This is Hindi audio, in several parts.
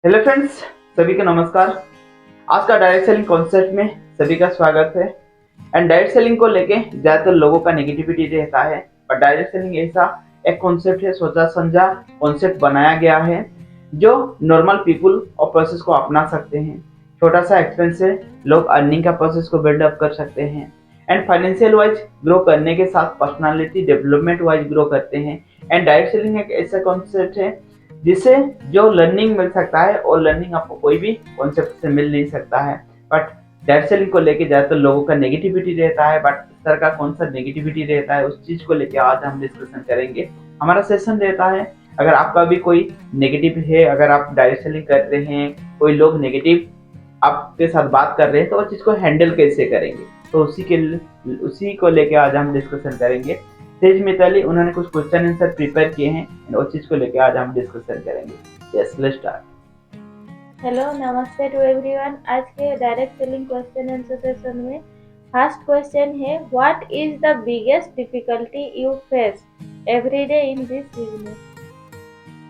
हेलो फ्रेंड्स, सभी को नमस्कार। आज का डायरेक्ट सेलिंग कॉन्सेप्ट में सभी का स्वागत है। एंड डायरेक्ट सेलिंग को लेके ज़्यादातर लोगों का नेगेटिविटी रहता है, पर डायरेक्ट सेलिंग ऐसा एक कॉन्सेप्ट है, सोचा समझा कॉन्सेप्ट बनाया गया है जो नॉर्मल पीपल और प्रोसेस को अपना सकते हैं। छोटा सा एक्सपेंस से लोग अर्निंग का प्रोसेस को बिल्डअप कर सकते हैं एंड फाइनेंशियल वाइज ग्रो करने के साथ पर्सनालिटी डेवलपमेंट वाइज ग्रो करते हैं। एंड डायरेक्ट सेलिंग एक ऐसा कॉन्सेप्ट है जिससे जो लर्निंग मिल सकता है, और लर्निंग आपको कोई भी कॉन्सेप्ट से मिल नहीं सकता है। बट डायरेक्ट सेलिंग को लेके ज़्यादातर लोगों का नेगेटिविटी रहता है, बट इस तरह का कौन सा नेगेटिविटी रहता है उस चीज़ को लेके आज हम डिस्कशन करेंगे। हमारा सेशन रहता है, अगर आपका भी कोई नेगेटिव है, अगर आप डायरेक्ट सेलिंग कर रहे हैं, कोई लोग नेगेटिव आपके साथ बात कर रहे हैं, तो उस चीज़ को हैंडल कैसे करेंगे, तो उसी को लेके आज हम डिस्कशन करेंगे। तेज मिताली उन्होंने कुछ क्वेश्चन आंसर प्रिपेयर किए हैं, उस चीज को लेके आज हम डिस्कशन करेंगे। Yes, let's start. हेलो नमस्ते टू एवरीवन। आज के direct selling question answer session में फर्स्ट क्वेश्चन है, what is the biggest difficulty you face every day in this business?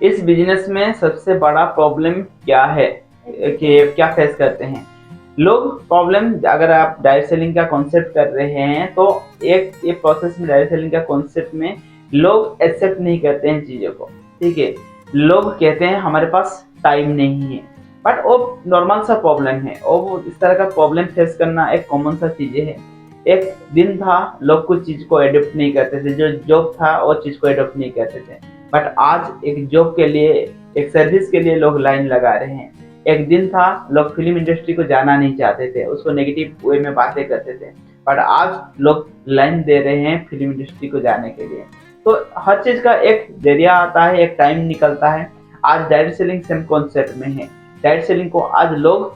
इस बिजनेस में सबसे बड़ा प्रॉब्लम क्या है कि क्या फेस करते हैं लोग? प्रॉब्लम, अगर आप डायरेक्ट सेलिंग का कॉन्सेप्ट कर रहे हैं तो एक ये प्रोसेस में डायरेक्ट सेलिंग का कॉन्सेप्ट में लोग एक्सेप्ट नहीं करते हैं चीज़ों को। ठीक है, लोग कहते हैं हमारे पास टाइम नहीं है, बट वो नॉर्मल सा प्रॉब्लम है, और वो इस तरह का प्रॉब्लम फेस करना एक कॉमन सा चीज़ है। एक दिन था लोग कुछ चीज़ को एडोप्ट नहीं करते थे, जो जॉब था वो चीज़ को एडोप्ट नहीं करते थे, बट आज एक जॉब के लिए, एक सर्विस के लिए लोग लाइन लगा रहे हैं। एक दिन था लोग फिल्म इंडस्ट्री को जाना नहीं चाहते थे, उसको नेगेटिव वे में बातें करते थे, बट आज लोग लाइन दे रहे हैं फिल्म इंडस्ट्री को जाने के लिए। तो हर चीज का एक जरिया आता है, एक टाइम निकलता है। आज डायरेक्ट सेलिंग सेम कॉन्सेप्ट में है। डायरेक्ट सेलिंग को आज लोग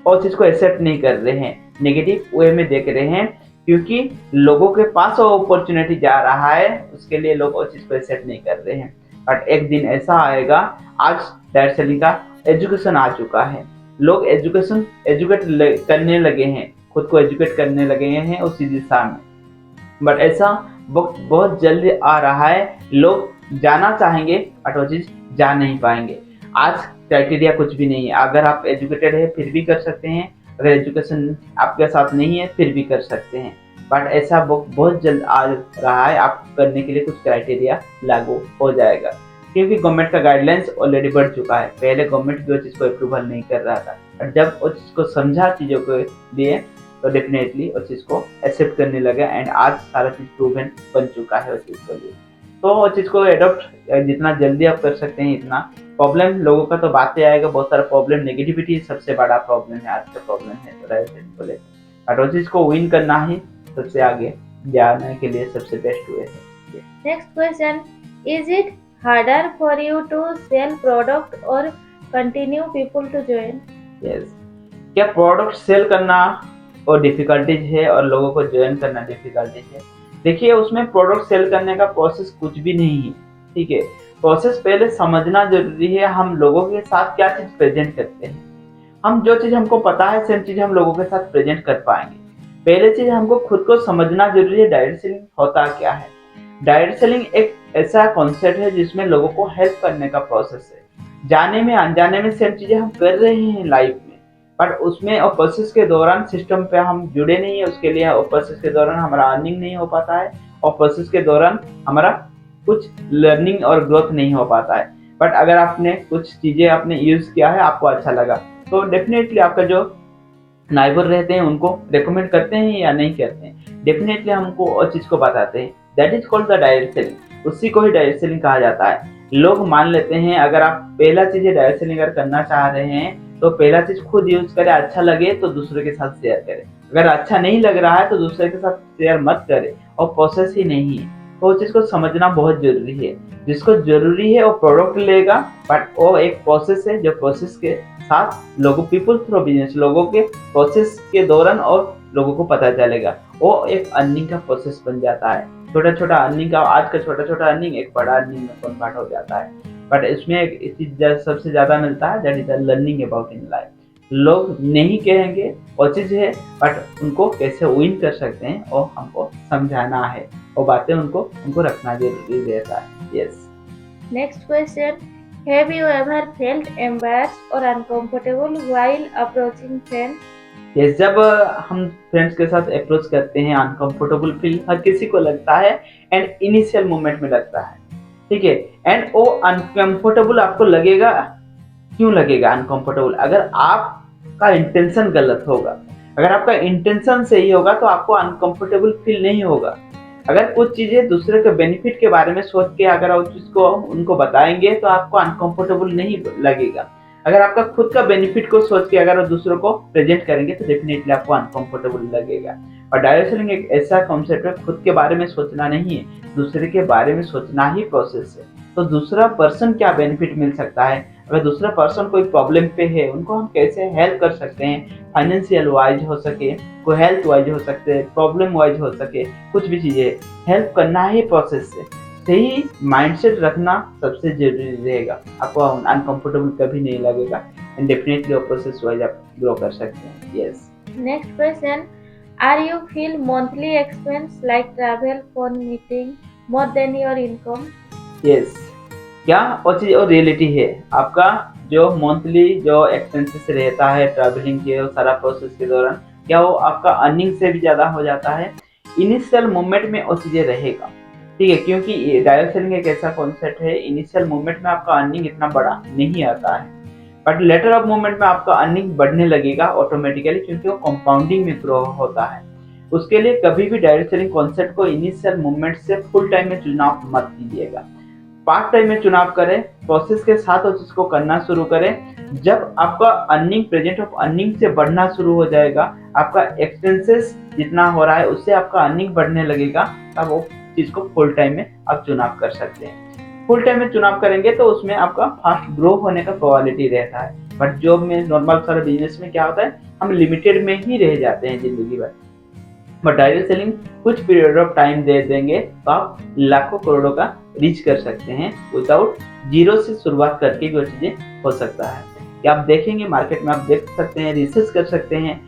और चीज को एक्सेप्ट नहीं कर रहे हैं, नेगेटिव वे में देख रहे हैं, क्योंकि लोगों के पास वो अपॉर्चुनिटी जा रहा है, उसके लिए लोग उस चीज को एक्सेप्ट नहीं कर रहे हैं। बट एक दिन ऐसा आएगा, आज डायरेक्ट सेलिंग का एजुकेशन आ चुका है, लोग एजुकेट करने लगे हैं, खुद को एजुकेट करने लगे हैं उसी दिशा में। बट ऐसा वक्त बहुत जल्दी आ रहा है, लोग जाना चाहेंगे बट वो चीज जा नहीं पाएंगे। आज क्राइटेरिया कुछ भी नहीं है, अगर आप एजुकेटेड है फिर भी कर सकते हैं, अगर एजुकेशन आपके साथ नहीं है फिर भी कर सकते हैं। बट ऐसा वक्त बहुत जल्द आ रहा है, आप करने के लिए कुछ क्राइटेरिया लागू हो जाएगा, क्योंकि गवर्नमेंट का गाइडलाइंस ऑलरेडी बढ़ चुका है। पहले गवर्नमेंट भी वो चीज़ को अप्रूवल नहीं कर रहा था, और जब उस चीज़ को समझा चीज़ों को लिए, तो डेफिनेटली उस चीज़ को एक्सेप्ट करने लगा, एंड आज सारा चीज़ प्रूवन बन चुका है उस चीज़ के लिए। तो उस चीज़ को एडॉप्ट जितना जल्दी आप कर सकते हैं इतना। प्रॉब्लम लोगों का तो बातें आएगा, बहुत सारा प्रॉब्लम, नेगेटिविटी सबसे बड़ा प्रॉब्लम है, आज का प्रॉब्लम है तो डायरेक्ट को लेकर, और उस चीज़ को विन करना ही सबसे आगे जाने के लिए सबसे बेस्ट वे है। Next question, is it harder for you to sell product और continue people to join? Yes, क्या प्रोडक्ट सेल करना और डिफिकल्टीज है और लोगों को ज्वाइन करना डिफिकल्टीज है? देखिए, उसमें प्रोडक्ट सेल करने का प्रोसेस कुछ भी नहीं है। ठीक है, प्रोसेस पहले समझना जरूरी है, हम लोगों के साथ क्या चीज प्रेजेंट करते हैं। हम जो चीज हमको पता है सेम चीज हम लोगों के साथ प्रेजेंट कर पाएंगे। पहले चीज हमको खुद को समझना जरूरी है, डायरेक्ट सेलिंग होता क्या है। डायरेक्ट सेलिंग एक ऐसा कॉन्सेप्ट है जिसमें लोगों को हेल्प करने का प्रोसेस है। जाने में अनजाने में सेम चीजें हम कर रहे हैं लाइफ में, बट उसमें और प्रोसेस के दौरान सिस्टम पे हम जुड़े नहीं है, उसके लिए और प्रोसेस के दौरान हमारा अर्निंग नहीं हो पाता है, और प्रोसेस के दौरान हमारा कुछ लर्निंग और ग्रोथ नहीं हो पाता है। बट अगर आपने कुछ चीजें आपने यूज किया है, आपको अच्छा लगा, तो डेफिनेटली आपका जो नाइबर रहते हैं उनको रिकमेंड करते हैं या नहीं करते हैं, डेफिनेटली हमको और चीज को बताते हैं। That is called the direct selling, उसी को ही डायरेक्ट सेलिंग कहा जाता है। लोग मान लेते हैं, अगर आप पहला चीज डायरेक्ट सेलिंग अगर करना चाह रहे हैं तो पहला चीज खुद यूज करें, अच्छा लगे तो दूसरे के साथ शेयर करें, अगर अच्छा नहीं लग रहा है तो दूसरे के साथ शेयर मत करें, और प्रोसेस ही नहीं है। तो उस चीज को समझना बहुत जरूरी है। जिसको जरूरी है वो प्रोडक्ट लेगा, बट वो एक प्रोसेस है, जो प्रोसेस के साथ लोगों, पीपल थ्रू बिजनेस, लोगों के प्रोसेस के दौरान और लोगों को पता चलेगा, वो एक अर्निंग का प्रोसेस बन जाता है। छोटा छोटा अर्निंग का, आज का छोटा छोटा अर्निंग एक बड़ा अर्निंग में कन्वर्ट हो जाता है। बट इसमें एक चीज सबसे ज्यादा मिलता है, that is the learning about in life. लोग नहीं कहेंगे वो चीज है, बट उनको कैसे विन कर सकते हैं वो हमको समझाना है, वो बातें उनको उनको रखना जरूरी रहता है। Yes. Next question, Have you ever felt embarrassed or uncomfortable while approaching friends? ये जब हम फ्रेंड्स के साथ अप्रोच करते हैं अनकंफर्टेबल फील हर किसी को लगता है एंड इनिशियल मोमेंट में लगता है, ठीक है। एंड वो अनकंफर्टेबल आपको लगेगा, क्यों लगेगा अनकंफर्टेबल? अगर आपका इंटेंशन गलत होगा, अगर आपका इंटेंशन सही होगा तो आपको अनकंफर्टेबल फील नहीं होगा। अगर कुछ चीजें दूसरे के बेनिफिट के बारे में सोच के अगर आप उसको उनको बताएंगे तो आपको अनकंफर्टेबल नहीं लगेगा। अगर आपका खुद का बेनिफिट को सोच के अगर दूसरों को प्रेजेंट करेंगे तो डेफिनेटली आपको अनकंफर्टेबल लगेगा। और डायरेक्ट सेलिंग एक ऐसा कॉन्सेप्ट है, खुद के बारे में सोचना नहीं है, दूसरे के बारे में सोचना ही प्रोसेस है। तो दूसरा पर्सन क्या बेनिफिट मिल सकता है, अगर दूसरा पर्सन कोई प्रॉब्लम पे है उनको हम कैसे हेल्प कर सकते हैं, फाइनेंशियल वाइज हो सके, कोई हेल्थ वाइज हो सकते, प्रॉब्लम वाइज हो सके, कुछ भी चीजें हेल्प करना ही प्रोसेस है। सही माइंडसेट रखना सबसे जरूरी रहेगा, आपको अनकंफर्टेबल कभी नहीं लगेगा एंड डेफिनेटली वो प्रोसेस वाइज आप ग्रो कर सकते हैं। Yes. Next question. Are you feel monthly expense like travel, phone meeting more than your income? Yes, क्या वो चीज और रियलिटी है आपका जो मंथली जो एक्सपेंसेस रहता है ट्रैवलिंग के और सारा प्रोसेस के दौरान, क्या वो आपका अर्निंग से भी ज्यादा हो जाता है? इनिशियल मोमेंट में वो चीजें रहेगा, ठीक है, क्योंकि डायरेक्ट सेलिंग एक ऐसा कॉन्सेप्ट है, इनिशियल मोमेंट में आपका अर्निंग इतना बड़ा नहीं आता है, बट लेटर ऑफ मोमेंट में आपका अर्निंग बढ़ने लगेगा ऑटोमेटिकली, क्योंकि वो कंपाउंडिंग में ग्रो होता है। उसके लिए कभी भी डायरेक्ट सेलिंग कॉन्सेप्ट को इनिशियल मोमेंट से फुल टाइम में चुनाव मत कीजिएगा, पार्ट टाइम में चुनाव करें, प्रोसेस के साथ उस चीज को करना शुरू करें। जब आपका अर्निंग प्रेजेंट ऑफ अर्निंग से बढ़ना शुरू हो जाएगा, आपका एक्सपेंसेस जितना हो रहा है उससे आपका अर्निंग बढ़ने लगेगा, तब वो चीज को फुल टाइम में आप चुनाव कर सकते हैं। फुल टाइम में चुनाव करेंगे तो उसमें आपका फास्ट ग्रो होने का प्रोबेबिलिटी रहता है, बट जॉब में नॉर्मल सारे बिजनेस में क्या होता है, हम लिमिटेड में ही रह जाते हैं जिंदगी भर। बट डायरेक्ट सेलिंग कुछ पीरियड ऑफ टाइम दे देंगे तो आप लाखों करोड़ों का रीच कर सकते हैं विदाउट जीरो से शुरुआत करके भी वो चीजें हो सकता है। कि आप देखेंगे मार्केट में, आप देख सकते हैं, रिसर्च कर सकते हैं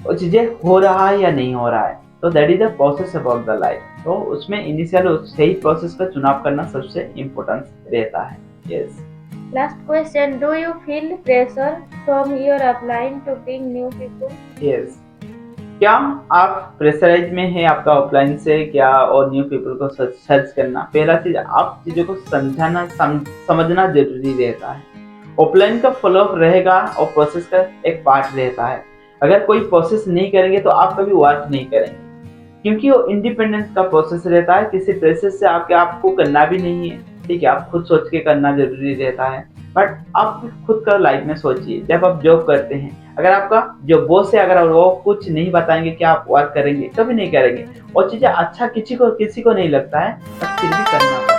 वो चीजें हो रहा है या नहीं हो रहा है। तो that is the process about the life. तो उसमें इनिशियल सही प्रोसेस का चुनाव करना सबसे इम्पोर्टेंट रहता है। Yes. Last question. Do you feel pressure from your upline to bring new people? Yes, क्या आप प्रेशराइज में है आपका ऑफलाइन से क्या और न्यू पीपल को सर्च करना? पहला चीज आप चीजों को समझाना समझना जरूरी रहता है। ऑफलाइन का फॉलोअप रहेगा और प्रोसेस का एक पार्ट रहता है। अगर कोई प्रोसेस नहीं करेंगे तो आप कभी वर्क नहीं करेंगे, क्योंकि वो इंडिपेंडेंस का प्रोसेस रहता है, किसी प्रेशर से आपको करना भी नहीं है, ठीक है। आप खुद सोच के करना जरूरी रहता है, बट आप खुद का लाइफ में सोचिए, जब आप जॉब करते हैं, अगर आपका जो बॉस है अगर वो कुछ नहीं बताएंगे कि आप वर्क करेंगे, कभी नहीं करेंगे। और चीजें अच्छा किसी को नहीं लगता है, बट फिर भी करना